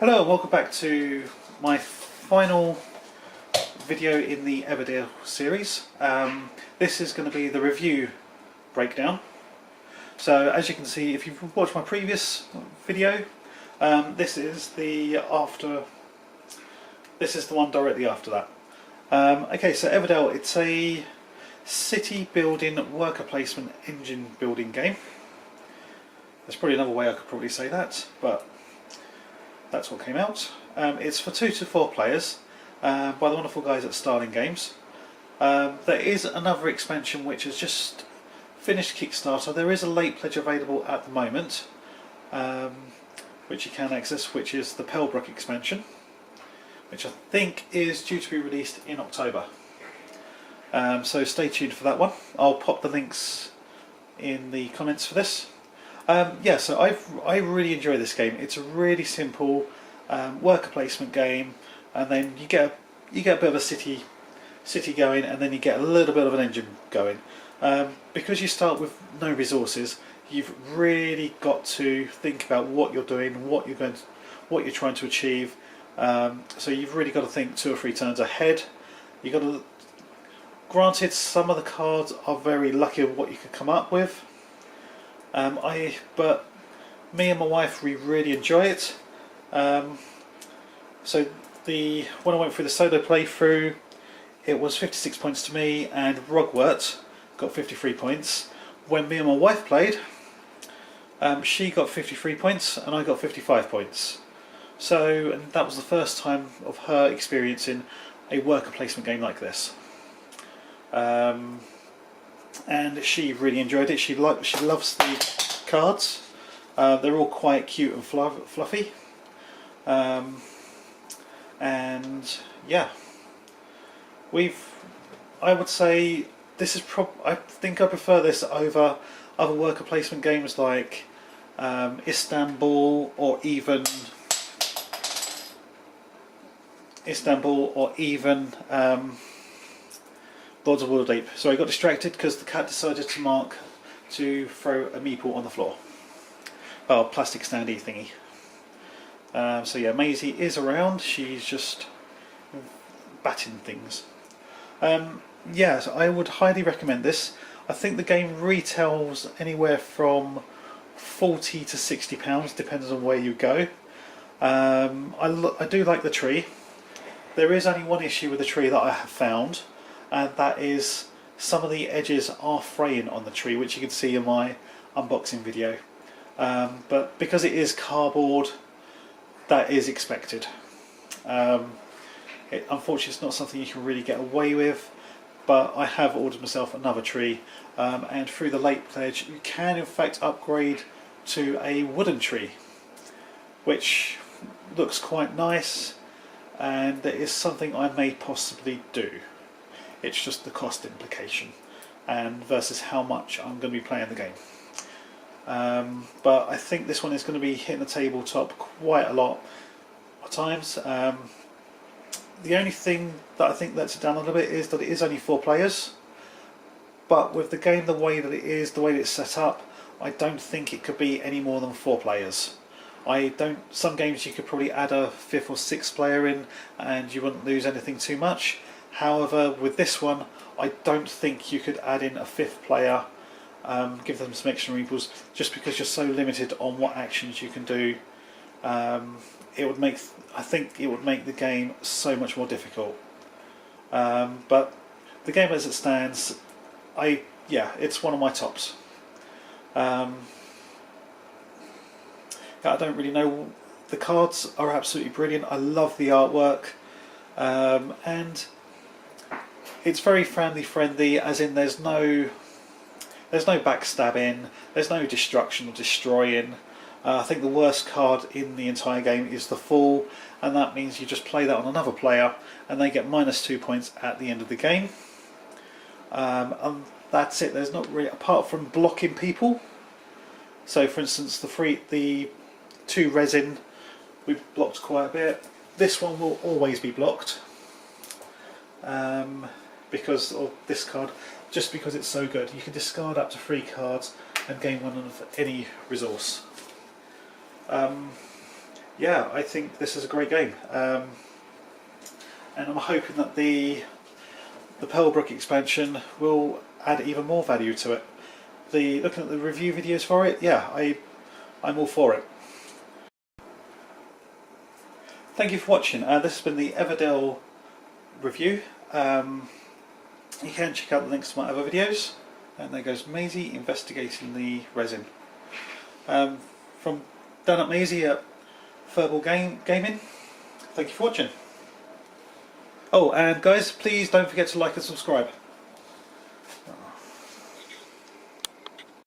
Hello and welcome back to my final video in the Everdell series. This is going to be the review breakdown. So as you can see, if you've watched my previous video, this is the one directly after that. Okay, so Everdell, it's a city building, worker placement, engine building game. There's probably another way I could probably say that, but that's what came out. It's for 2 to 4 players by the wonderful guys at Starling Games. There is another expansion which has just finished Kickstarter. There is a late pledge available at the moment, which you can access, which is the Pellbrook expansion, which I think is due to be released in October. So stay tuned for that one. I'll pop the links in the comments for this. Yeah, so I really enjoy this game. It's a really simple worker placement game, and then you get a bit of a city going, and then you get a little bit of an engine going. Because you start with no resources, you've really got to think about what you're doing, what you're trying to achieve. So you've really got to think 2 or 3 turns ahead. You got to. Granted, some of the cards are very lucky with what you could come up with. But me and my wife, we really enjoy it. So when I went through the solo playthrough, it was 56 points to me, and Rogwart got 53 points. When me and my wife played, she got 53 points and I got 55 points. So, and that was the first time of her experiencing a worker placement game like this. And she really enjoyed it. She loves the cards. They're all quite cute and fluffy. And yeah, I would say this is I think I prefer this over other worker placement games like Istanbul or even Lords of Waterdeep. So I got distracted because the cat decided to throw a meeple on the floor. Oh, plastic standy thingy. So yeah, Maisie is around. She's just batting things. Yeah, so I would highly recommend this. I think the game retails anywhere from £40 to £60, depends on where you go. I do like the tree. There is only one issue with the tree that I have found, and that is some of the edges are fraying on the tree, which you can see in my unboxing video. But because it is cardboard, that is expected. Unfortunately, it's not something you can really get away with, but I have ordered myself another tree, and through the late pledge you can in fact upgrade to a wooden tree, which looks quite nice, and it is something I may possibly do. It's just the cost implication and versus how much I'm going to be playing the game. But I think this one is going to be hitting the tabletop quite a lot of times. The only thing that I think lets it down a little bit is that it is only 4 players. But with the game the way that it is, the way that it's set up, I don't think it could be any more than 4 players. Some games you could probably add a 5th or 6th player in and you wouldn't lose anything too much. However, with this one, I don't think you could add in a 5th player, give them some extra meeples, just because you're so limited on what actions you can do. I think it would make the game so much more difficult. But the game as it stands, it's one of my tops. I don't really know. The cards are absolutely brilliant. I love the artwork, and it's very family friendly, as in there's no backstabbing, there's no destruction or destroying. I think the worst card in the entire game is the Fool, and that means you just play that on another player and they get -2 points at the end of the game. And that's it. There's not really, apart from blocking people. So for instance, the 2 resin, we've blocked quite a bit. This one will always be blocked. Because of this card, just because it's so good. You can discard up to 3 cards and gain 1 of any resource. yeah, I think this is a great game, and I'm hoping that the Pearlbrook expansion will add even more value to it. Looking at the review videos for it, yeah, I'm all for it. Thank you for watching. This has been the Everdell review. You can check out the links to my other videos. And there goes Maisie investigating the resin. From Dan at Maisie at Furball Gaming. Thank you for watching. Oh, and guys, please don't forget to like and subscribe.